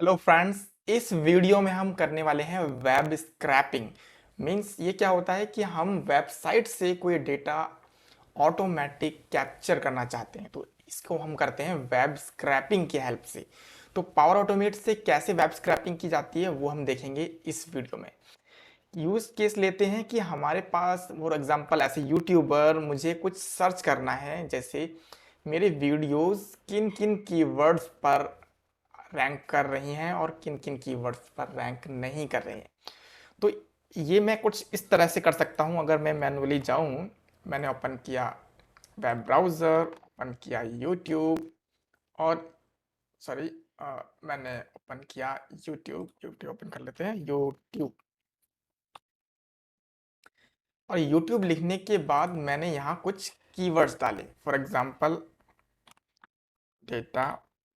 Hello friends, इस video में हम करने वाले हैं वेब स्क्रैपिंग। मींस ये क्या होता है कि हम वेबसाइट से कोई डेटा ऑटोमेटिक कैप्चर करना चाहते हैं, तो इसको हम करते हैं वेब स्क्रैपिंग की हेल्प से। तो पावर ऑटोमेट से कैसे वेब स्क्रैपिंग की जाती है वो हम देखेंगे इस वीडियो में। यूज केस लेते हैं कि हमारे पास फॉर एग्जांपल ऐसे यूट्यूबर मुझे कुछ सर्च करना है, जैसे मेरे वीडियोस किन किन कीवर्ड्स पर रैंक कर रही हैं और किन किन कीवर्ड्स पर रैंक नहीं कर रही हैं। तो ये मैं कुछ इस तरह से कर सकता हूँ। अगर मैं मैनुअली जाऊँ, मैंने ओपन किया वेब ब्राउज़र, ओपन किया यूट्यूब और सॉरी मैंने ओपन किया यूट्यूब। यूट्यूब ओपन कर लेते हैं, यूट्यूब। और यूट्यूब लिखने के बाद मैंने यहाँ कुछ कीवर्ड्स डाले, फॉर एग्जांपल डेटा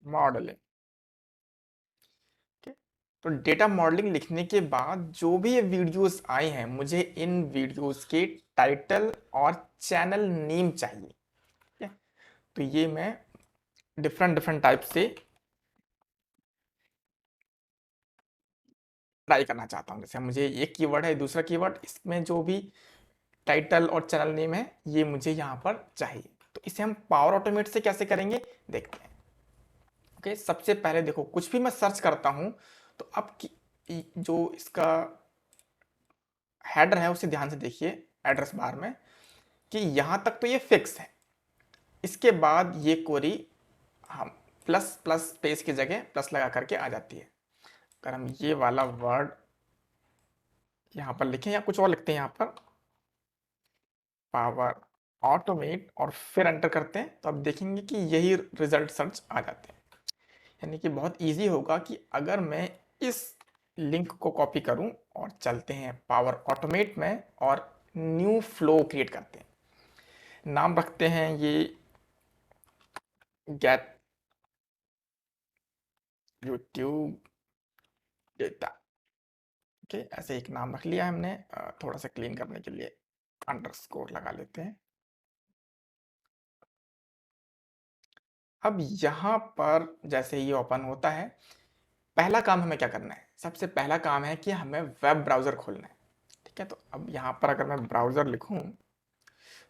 मॉडलिंग। तो डेटा मॉडलिंग लिखने के बाद जो भी ये वीडियोस आए हैं, मुझे इन वीडियोस के टाइटल और चैनल नेम चाहिए। ठीक है, तो ये मैं डिफरेंट डिफरेंट टाइप से ट्राई करना चाहता हूँ। जैसे मुझे एक कीवर्ड है, दूसरा कीवर्ड, इसमें जो भी टाइटल और चैनल नेम है ये मुझे यहाँ पर चाहिए। तो इसे हम पावर ऑटोमेट से कैसे करेंगे देखते हैं। ओके, सबसे पहले देखो, कुछ भी मैं सर्च करता हूँ तो अब जो इसका हेडर है उसे ध्यान से देखिए एड्रेस बार में, कि यहाँ तक तो ये फिक्स है। इसके बाद ये क्वेरी हम प्लस प्लस स्पेस की जगह प्लस लगा करके आ जाती है। अगर हम ये वाला वर्ड यहाँ पर लिखें या कुछ और लिखते हैं यहाँ पर पावर ऑटोमेट और फिर एंटर करते हैं, तो अब देखेंगे कि यही रिजल्ट सर्च आ जाते हैं। यानी कि बहुत इजी होगा कि अगर मैं इस लिंक को कॉपी करूं और चलते हैं पावर ऑटोमेट में और न्यू फ्लो क्रिएट करते हैं। नाम रखते हैं ये गेट यूट्यूब डेटा। ओके, ऐसे एक नाम रख लिया हमने। थोड़ा सा क्लीन करने के लिए अंडरस्कोर लगा लेते हैं। अब यहाँ पर जैसे ये ओपन होता है, पहला काम हमें क्या करना है? सबसे पहला काम है कि हमें वेब ब्राउज़र खोलना है। ठीक है, तो अब यहाँ पर अगर मैं ब्राउज़र लिखूँ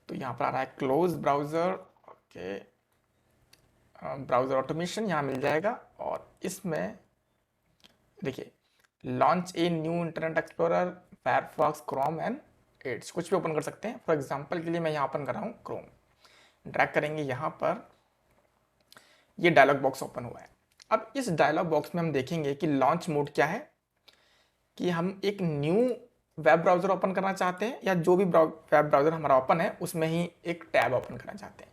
तो यहाँ पर आ रहा है close browser. Okay, browser automation यहाँ मिल जाएगा और इसमें देखिए launch a new Internet Explorer, Firefox, Chrome and Edge, कुछ भी ओपन कर सकते हैं। फॉर एग्जांपल के लिए मैं यहाँ ओपन कर रहा हूँ क्रोम। ड्रैग करेंगे यहाँ पर, ये डायलॉग बॉक्स ओपन हुआ है। अब इस डायलॉग बॉक्स में हम देखेंगे कि लॉन्च मोड क्या है, कि हम एक न्यू वेब ब्राउज़र ओपन करना चाहते हैं या जो भी वेब ब्राउज़र हमारा ओपन है उसमें ही एक टैब ओपन करना चाहते हैं।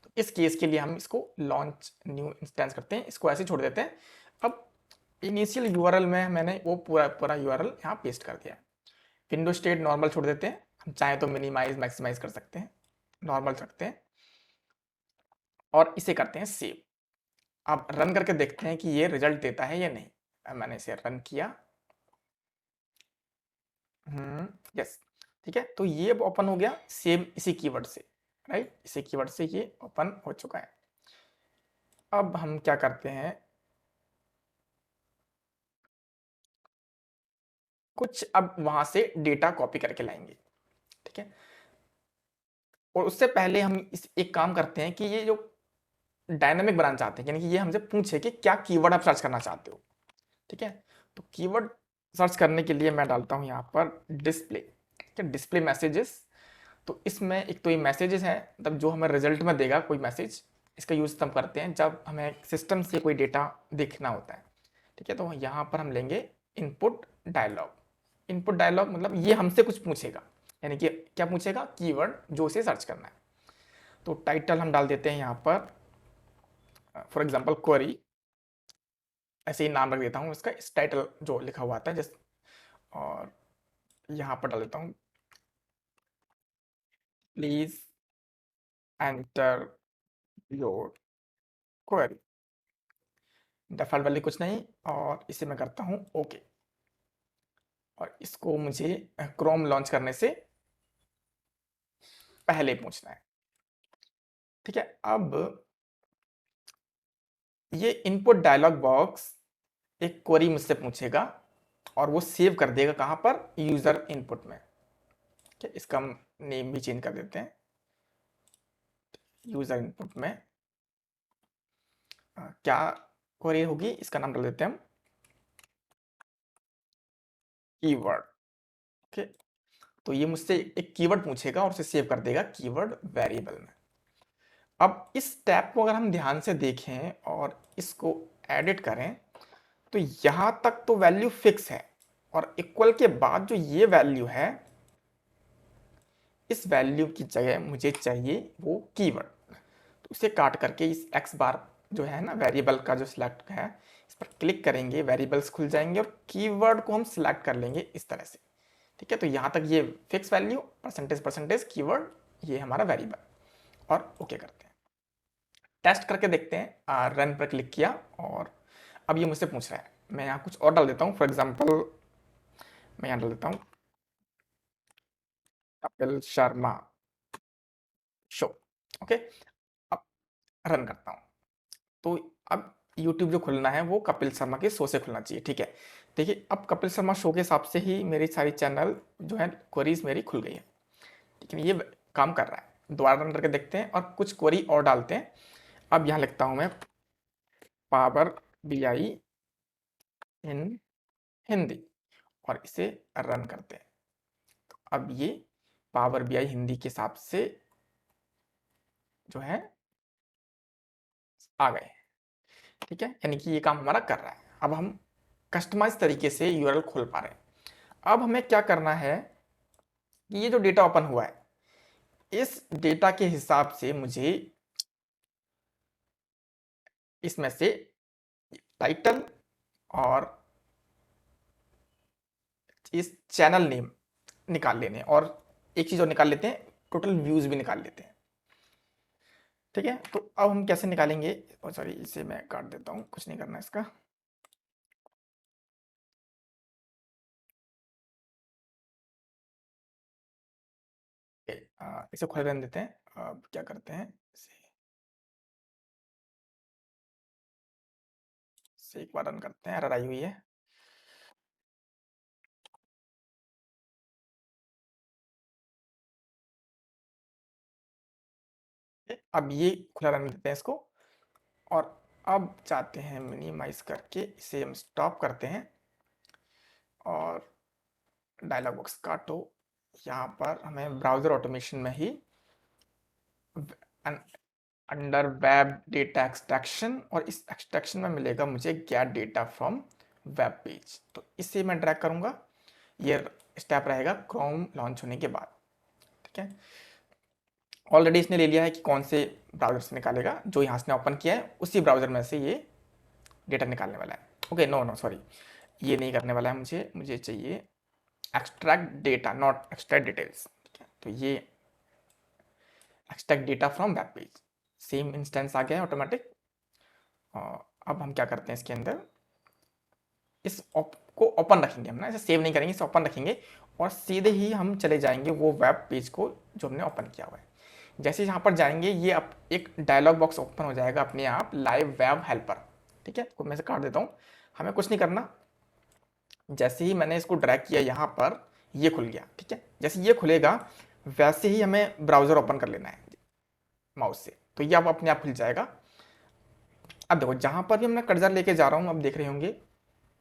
तो इस केस के लिए हम इसको लॉन्च न्यू इंस्टेंस करते हैं, इसको ऐसे छोड़ देते हैं। अब इनिशियल यूआरएल में मैंने वो पूरा पूरा यूआरएल यहाँ पेस्ट कर दिया है। विंडो स्टेट नॉर्मल छोड़ देते हैं, हम चाहें तो मिनिमाइज मैक्सिमाइज कर सकते हैं, नॉर्मल रखते हैं और इसे करते हैं सेव। अब रन करके देखते हैं कि ये रिजल्ट देता है या नहीं। अब मैंने इसे रन किया। यस, ठीक है, तो ये अब ओपन हो गया सेम इसी कीवर्ड से। राइट, इसी कीवर्ड से ये ओपन हो चुका है। अब हम क्या करते हैं, कुछ अब वहां से डेटा कॉपी करके लाएंगे। ठीक है, और उससे पहले हम इस एक काम करते हैं कि ये जो डायनामिक बनाना चाहते हैं, यानी कि ये हमसे पूछे कि क्या कीवर्ड आप सर्च करना चाहते हो। ठीक है, तो कीवर्ड सर्च करने के लिए मैं डालता हूं यहाँ पर डिस्प्ले। ठीक है, डिस्प्ले मैसेजेस। तो इसमें एक तो ये मैसेजेस है, मतलब जो हमें रिजल्ट में देगा कोई मैसेज। इसका यूज तब करते हैं जब हमें सिस्टम से कोई डेटा देखना होता है। ठीक है, तो यहाँ पर हम लेंगे इनपुट डायलॉग। इनपुट डायलॉग मतलब ये हमसे कुछ पूछेगा, यानी कि क्या पूछेगा, कीवर्ड जो उसे सर्च करना है। तो टाइटल हम डाल देते हैं यहाँ पर, फॉर एग्जांपल क्वेरी, ऐसे ही नाम रख देता हूँ इसका, इस टाइटल जो लिखा हुआ आता है जस्ट। और यहाँ पर डाल देता हूँ please enter your query. Default value कुछ नहीं, और इसे मैं करता हूँ ओके। और इसको मुझे क्रोम लॉन्च करने से पहले पूछना है। ठीक है, अब ये इनपुट डायलॉग बॉक्स एक क्वेरी मुझसे पूछेगा और वो सेव कर देगा कहाँ पर, यूजर इनपुट में। ठीक है, इसका हम नेम भी चेंज कर देते हैं, यूजर इनपुट में क्या क्वेरी होगी, इसका नाम डाल देते हैं हम कीवर्ड। ओके, तो ये मुझसे एक कीवर्ड पूछेगा और उसे सेव कर देगा कीवर्ड वेरिएबल में। अब इस टैब को अगर हम ध्यान से देखें और इसको एडिट करें तो यहां तक तो वैल्यू फिक्स है, और इक्वल के बाद जो ये वैल्यू है, इस वैल्यू की जगह मुझे चाहिए वो कीवर्ड। तो उसे काट करके इस एक्स बार जो है ना वेरिएबल का जो सिलेक्ट है, इस पर क्लिक करेंगे, वेरिएबल्स खुल जाएंगे और कीवर्ड को हम सिलेक्ट कर लेंगे इस तरह से। ठीक है, तो यहां तक ये fix value percentage percentage keyword, ये हमारा वेरिएबल, और ओके करते हैं। टेस्ट करके देखते हैं, रन पर क्लिक किया और अब ये मुझसे पूछ रहा है। मैं यहाँ कुछ और डाल देता हूँ, फॉर एग्जाम्पल मैं यहाँ डाल देता हूँ कपिल शर्मा शो। ओके, अब रन करता हूँ तो अब YouTube जो खुलना है वो कपिल शर्मा के शो से खुलना चाहिए। ठीक है, देखिए अब कपिल शर्मा शो के हिसाब से ही मेरी सारी चैनल जो है क्वेरीज मेरी खुल गई है। लेकिन ये काम कर रहा है, दोबारा रन करके देखते हैं और कुछ क्वेरी और डालते हैं। अब यहाँ लिखता हूँ मैं पावर BI इन हिंदी और इसे रन करते हैं। तो अब ये पावर BI हिंदी के हिसाब से जो है आ गए। ठीक है, यानी कि ये काम हमारा कर रहा है। अब हम कस्टमाइज तरीके से यूआरएल खोल पा रहे हैं। अब हमें क्या करना है कि ये जो डेटा ओपन हुआ है, इस डेटा के हिसाब से मुझे इसमें से टाइटल और इस चैनल नेम निकाल लेने, और एक चीज और निकाल लेते हैं, टोटल व्यूज भी निकाल लेते हैं। ठीक है, तो अब हम कैसे निकालेंगे, सॉरी इसे मैं काट देता हूँ, कुछ नहीं करना इसका। इसे खोल रहने देते हैं। अब क्या करते हैं, इसे एक बार रन करते हैं, एरर आई हुई है। अब ये खुला रहने देते हैं इसको, और अब चाहते हैं मिनिमाइज करके इसे हम स्टॉप करते हैं और डायलॉग बॉक्स काटो। यहाँ पर हमें ब्राउजर ऑटोमेशन में ही अंडर वेब डेटा एक्सट्रैक्शन, और इस एक्सट्रैक्शन में मिलेगा मुझे gate data from web page. तो इसे मैं ड्रैग करूंगा, ये स्टेप रहेगा क्रोम लॉन्च होने के बाद। ठीक है, ऑलरेडी इसने ले लिया है कि कौन से ब्राउजर से निकालेगा, जो यहाँ से ओपन किया है उसी ब्राउजर में से ये डेटा निकालने वाला है। ओके, नो नो सॉरी, ये नहीं करने वाला है, मुझे मुझे चाहिए extract data not extract details. ठीक है, तो ये extract data from web page, same instance आ गया है ऑटोमेटिक। अब हम क्या करते हैं, इसके अंदर इस को ओपन रखेंगे, हम ना इसे सेव नहीं करेंगे, इसे ओपन रखेंगे और सीधे ही हम चले जाएंगे वो वेब पेज को जो हमने ओपन किया हुआ है। जैसे यहाँ पर जाएंगे ये एक डायलॉग बॉक्स ओपन हो जाएगा अपने आप, लाइव वेब हेल्पर। ठीक है, तो मैं इसे काट देता हूँ, हमें कुछ नहीं करना। जैसे ही मैंने इसको ड्रैग किया यहाँ पर, ये खुल गया। ठीक है, जैसे ये खुलेगा वैसे ही हमें ब्राउजर ओपन कर लेना है माउस से, तो ये अब अपने आप खुल जाएगा। अब देखो जहां पर भी मैं कर्सर लेके जा रहा हूं, अब देख रहे होंगे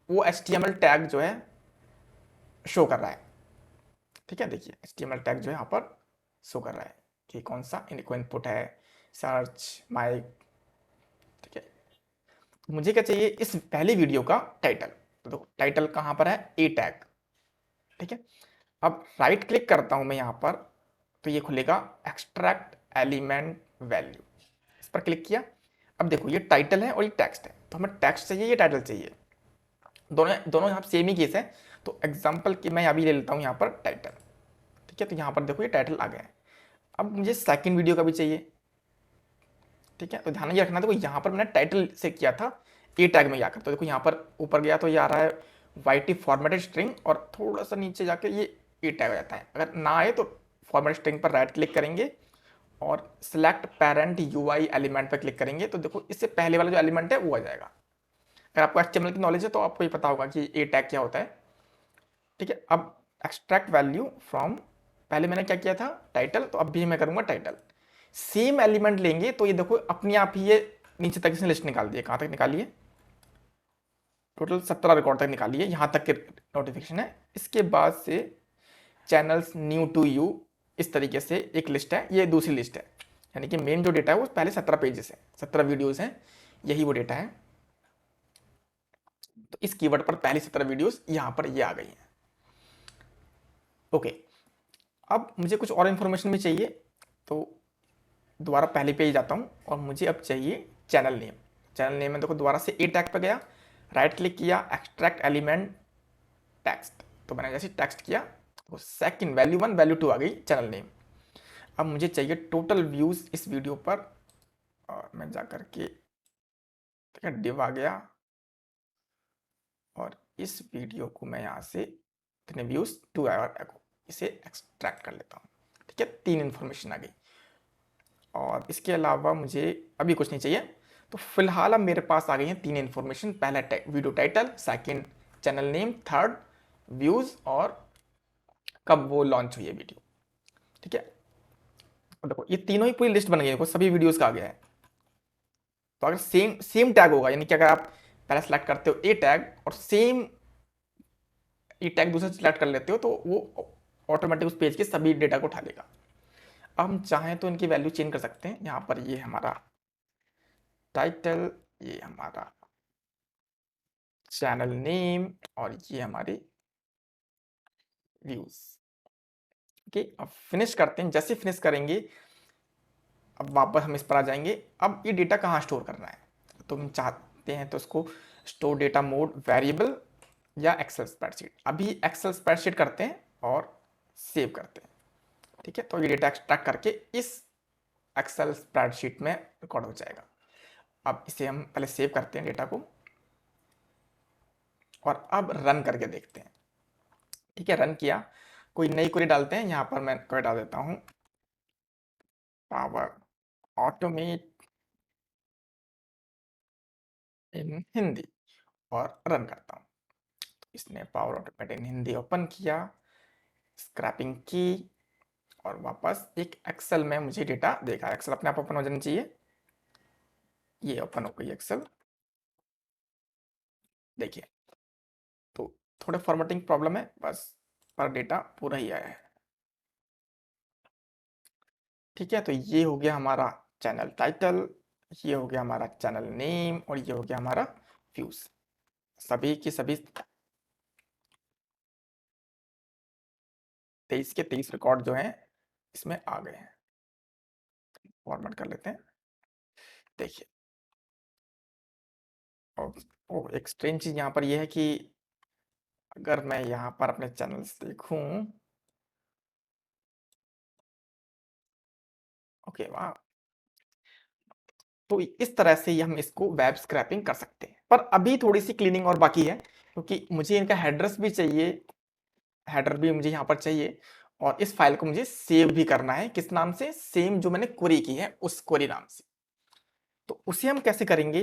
वो HTML टैग जो है शो कर रहा है। ठीक है, देखिए HTML टैग जो है यहाँ पर शो कर रहा है कि कौन सा इनको इनपुट है, सर्च माइक। ठीक है, मुझे क्या चाहिए, इस पहली वीडियो का टाइटल। तो देखो टाइटल कहाँ पर है, ए टैग। ठीक है, अब राइट क्लिक करता हूं मैं यहाँ पर, तो ये खुलेगा एक्सट्रैक्ट एलिमेंट वैल्यू, इस पर क्लिक किया। अब देखो ये टाइटल है और ये टेक्स्ट है, तो हमें टेक्स्ट चाहिए, ये टाइटल चाहिए, दोनों दोनों यहाँ सेम ही केस है। तो एग्जांपल की मैं अभी ले लेता हूँ यहाँ पर टाइटल। ठीक है, तो यहाँ पर देखो ये टाइटल आ गया है। अब मुझे सेकंड वीडियो का भी चाहिए। ठीक है, तो ध्यान ये रखना, देखो यहाँ पर मैंने टाइटल से किया था ए टैग में जाकर, तो देखो यहाँ पर ऊपर गया तो ये आ रहा है YT फॉर्मेटेड स्ट्रिंग, और थोड़ा सा नीचे जाके ये ए टैग हो जाता है। अगर ना आए तो फॉर्मेट स्ट्रिंग पर राइट क्लिक करेंगे और सिलेक्ट पेरेंट UI एलिमेंट पर क्लिक करेंगे, तो देखो इससे पहले वाला जो एलिमेंट है वो आ जाएगा। अगर आपको HTML की नॉलेज है तो आपको ये पता होगा कि ए टैग क्या होता है। ठीक है, अब एक्सट्रैक्ट वैल्यू फ्रॉम, पहले मैंने क्या किया था टाइटल, तो अब भी मैं करूंगा टाइटल। सेम एलिमेंट लेंगे तो ये देखो अपने आप ही ये नीचे तक इसने लिस्ट निकाल दी है। कहां तक निकाली है? टोटल 17 रिकॉर्ड तक निकाली है, यहां तक के नोटिफिकेशन है। इसके बाद से चैनल्स न्यू टू यू, इस तरीके से एक लिस्ट है, ये दूसरी लिस्ट है। यानी कि मेन जो डेटा है वो पहले 17 पेजेस है, 17 वीडियोस हैं, यही वो डेटा है। तो इस कीवर्ड पर पहली 17 वीडियोस यहां पर ये आ गई हैं। ओके, अब मुझे कुछ और इन्फॉर्मेशन भी चाहिए, तो दोबारा पहले पेज जाता हूँ और मुझे अब चाहिए चैनल नेम। चैनल नेम में देखो दोबारा से ए टैग पे गया, राइट क्लिक किया, एक्सट्रैक्ट एलिमेंट टेक्स्ट, तो मैंने जैसे टेक्स्ट किया तो सेकंड वैल्यू 1 वैल्यू 2 आ गई चैनल नेम। अब मुझे चाहिए टोटल व्यूज इस वीडियो पर, और मैं जा करके ठीक है डिव आ गया, और इस वीडियो को मैं यहाँ से इतने व्यूज 2 आया, इसे एक्सट्रैक्ट कर लेता हूँ। ठीक है, 3 इन्फॉर्मेशन आ गई, और इसके अलावा मुझे अभी कुछ नहीं चाहिए। तो फिलहाल अब मेरे पास आ गई हैं 3 इन्फॉर्मेशन, पहला video title, second channel name, third views, और कब वो लॉन्च हुई है वीडियो। ठीक है, तो देखो ये तीनों ही पूरी लिस्ट बन गई है, देखो सभी वीडियोस का आ गया है। तो अगर सेम सेम टैग होगा, यानी कि अगर आप पहले सेलेक्ट करते हो ए टैग और सेम ई टैग दूसरा सेलेक्ट कर लेते हो, तो वो ऑटोमेटिक उस पेज के सभी डेटा को उठा लेगा। अब हम चाहें तो इनकी वैल्यू चेंज कर सकते हैं। यहाँ पर ये हमारा टाइटल, ये हमारा चैनल नेम, और ये हमारे व्यूज। ओके, अब फिनिश करते हैं। जैसे फिनिश करेंगे अब वापस हम इस पर आ जाएंगे। अब ये डेटा कहाँ स्टोर करना है, तो हम चाहते हैं तो इसको स्टोर डेटा मोड वेरिएबल या एक्सेल स्प्रेडशीट। अभी एक्सेल स्प्रेडशीट करते हैं और सेव करते हैं। ठीक है, तो ये डेटा एक्सट्रैक्ट करके इस एक्सेल स्प्रेडशीट में रिकॉर्ड हो जाएगा। अब इसे हम पहले सेव करते हैं डेटा को, और अब रन करके देखते हैं। ठीक है, रन किया, कोई नई क्वेरी डालते हैं। यहाँ पर मैं क्वेरी डाल देता हूँ, पावर ऑटोमेट इन हिंदी, और रन करता हूँ। तो इसने पावर ऑटोमेट इन हिंदी ओपन किया, स्क्रैपिंग की, और वापस एक एक्सेल में मुझे डेटा देखा। एक्सेल अपने आप ओपन हो जाना चाहिए, ये ओपन हो गई एक्सेल। देखिए, तो थोड़े फॉर्मेटिंग प्रॉब्लम है बस, पर डेटा पूरा ही आया है। ठीक है, तो ये हो गया हमारा चैनल टाइटल, ये हो गया हमारा चैनल नेम, और ये हो गया हमारा व्यूज। सभी की सभी 23 के 23 रिकॉर्ड जो हैं इसमें आ गए हैं। फॉर्मेट कर लेते हैं, देखिए। और एक स्ट्रेंज चीज यहाँ पर यह है कि अगर मैं यहाँ पर अपने चैनल्स देखूं, ओके वाह, तो इस तरह से ही हम इसको वेब स्क्रैपिंग कर सकते हैं। पर अभी थोड़ी सी क्लीनिंग और बाकी है, क्योंकि मुझे इनका हेडर्स भी चाहिए, हेडर भी मुझे यहाँ पर चाहिए, और इस फाइल को मुझे सेव भी करना है। किस नाम से? सेम जो मैंने क्वेरी की है उस क्वेरी नाम से। तो उसे हम कैसे करेंगे?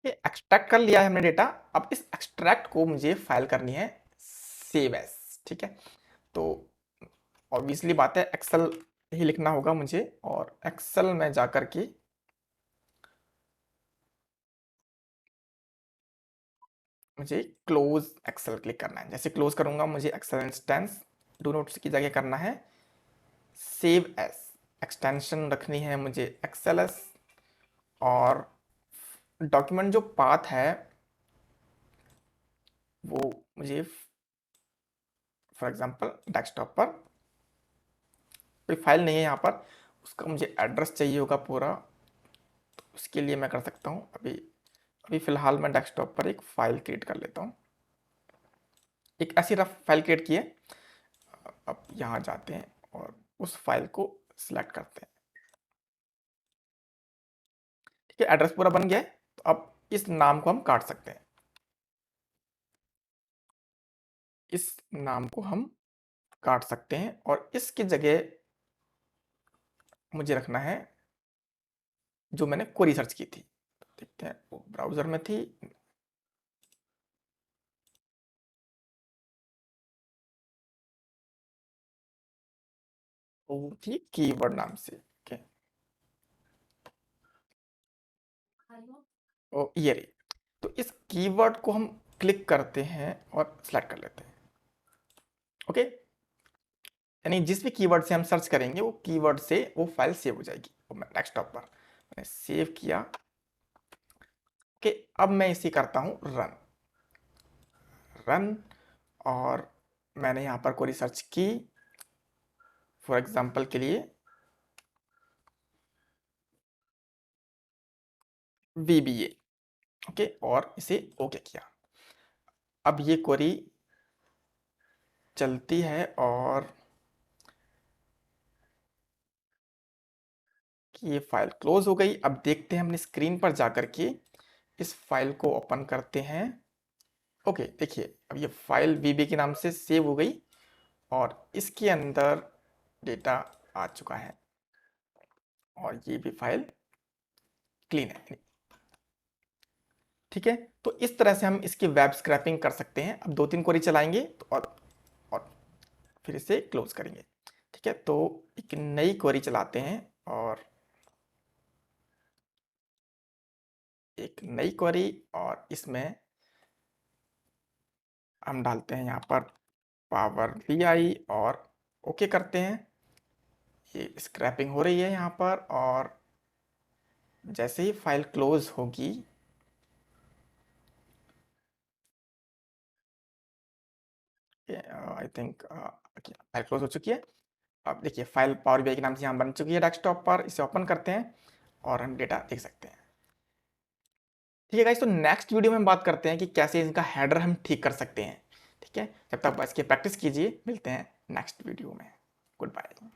ये एक्सट्रैक्ट कर लिया है हमने डेटा, अब इस एक्सट्रैक्ट को मुझे फाइल करनी है सेव एज। ठीक है, तो ऑब्वियसली बात है एक्सेल ही लिखना होगा मुझे, और एक्सेल में जाकर के मुझे क्लोज एक्सेल क्लिक करना है। जैसे क्लोज करूंगा मुझे एक्सेल इंस्टेंस डू नोट्स की जगह करना है सेव एज, एक्सटेंशन रखनी है मुझे एक्सएलएस, और डॉक्यूमेंट जो पाथ है वो मुझे फॉर एग्जांपल डेस्कटॉप पर कोई फाइल नहीं है यहाँ पर, उसका मुझे एड्रेस चाहिए होगा पूरा। तो उसके लिए मैं कर सकता हूँ, अभी अभी फ़िलहाल मैं डेस्कटॉप पर एक फ़ाइल क्रिएट कर लेता हूँ। एक ऐसी रफ फाइल क्रिएट की है। अब यहाँ जाते हैं और उस फाइल को सिलेक्ट करते हैं। ठीक है, एड्रेस पूरा बन गया है। तो अब इस नाम को हम काट सकते हैं, इस नाम को हम काट सकते हैं, और इसकी जगह मुझे रखना है जो मैंने क्वेरी सर्च की थी। देखते हैं वो ब्राउज़र में थी। वो थी कीवर्ड नाम से। ओके, ओ ये रही। तो इस कीवर्ड को हम क्लिक करते हैं और सेलेक्ट कर लेते हैं। ओके, यानी जिस भी कीवर्ड से हम सर्च करेंगे वो कीवर्ड से वो फाइल सेव हो जाएगी। और मैं डेस्कटॉप पर मैंने सेव किया। ओके, अब मैं इसे करता हूँ रन। रन, और मैंने यहाँ पर कोई सर्च की, फॉर एग्जांपल के लिए VBA। ओके, और इसे ओके किया। अब ये क्वेरी चलती है और कि ये फाइल क्लोज हो गई। अब देखते हैं अपनी स्क्रीन पर जाकर के इस फाइल को ओपन करते हैं। ओके, देखिए अब ये फाइल VB के नाम से सेव हो गई और इसके अंदर डेटा आ चुका है और ये भी फाइल क्लीन है। ठीक है, तो इस तरह से हम इसकी वेब स्क्रैपिंग कर सकते हैं। अब 2-3 क्वेरी चलाएंगे तो और फिर इसे क्लोज करेंगे। ठीक है, तो एक नई क्वेरी चलाते हैं और एक नई क्वेरी, और इसमें हम डालते हैं यहाँ पर पावर BI और ओके करते हैं। ये स्क्रैपिंग हो रही है यहाँ पर, और जैसे ही फाइल क्लोज होगी आई थिंक फाइल क्लोज हो चुकी है। अब देखिए फाइल पावर BI के नाम से यहाँ बन चुकी है डेस्कटॉप पर। इसे ओपन करते हैं और हम डेटा देख सकते हैं। ठीक है गाइस, तो नेक्स्ट वीडियो में हम बात करते हैं कि कैसे इनका हेडर हम ठीक कर सकते हैं। ठीक है, जब तक इसकी प्रैक्टिस कीजिए, मिलते हैं नेक्स्ट वीडियो में। Good bye.